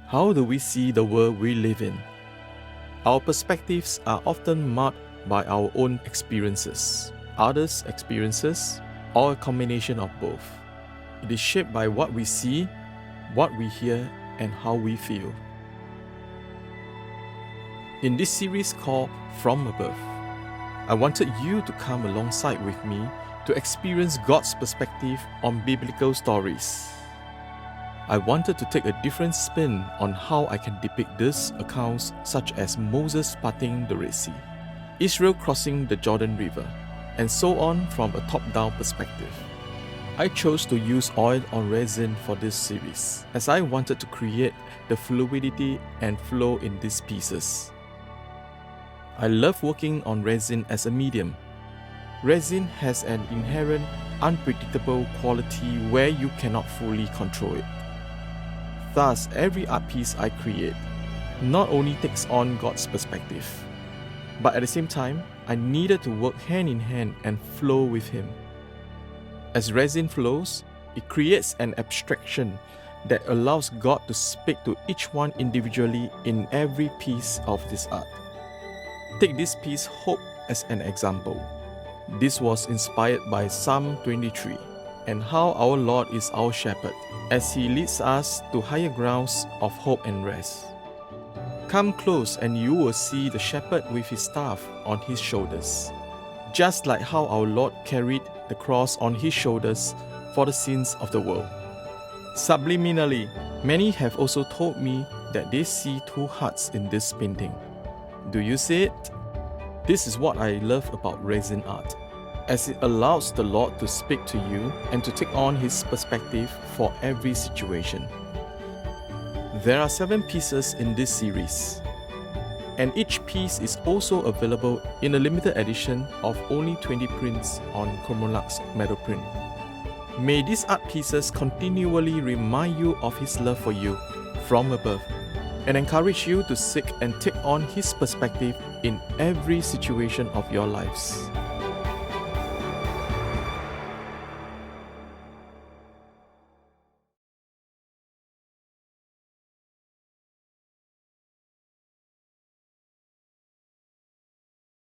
How do we see the world we live in? Our perspectives are often marked by our own experiences, others' experiences, or a combination of both. It is shaped by what we see, what we hear, and how we feel. In this series called From Above, I wanted you to come alongside with me to experience God's perspective on biblical stories. I wanted to take a different spin on how I can depict these accounts, such as Moses parting the Red Sea, Israel crossing the Jordan River, and so on from a top-down perspective. I chose to use oil on resin for this series, as I wanted to create the fluidity and flow in these pieces. I love working on resin as a medium. Resin has an inherent, unpredictable quality where you cannot fully control it. Thus, every art piece I create not only takes on God's perspective, but at the same time, I needed to work hand in hand and flow with Him. As resin flows, it creates an abstraction that allows God to speak to each one individually in every piece of this art. Take this piece, Hope, as an example. This was inspired by Psalm 23 and how our Lord is our shepherd as He leads us to higher grounds of hope and rest. Come close and you will see the shepherd with his staff on his shoulders, just like how our Lord carried the cross on his shoulders for the sins of the world. Subliminally, many have also told me that they see two hearts in this painting. Do you see it? This is what I love about resin art, as it allows the Lord to speak to you and to take on His perspective for every situation. There are 7 pieces in this series, and each piece is also available in a limited edition of only 20 prints on Chromolux metal print. May these art pieces continually remind you of His love for you from above, and encourage you to seek and take on His perspective in every situation of your lives.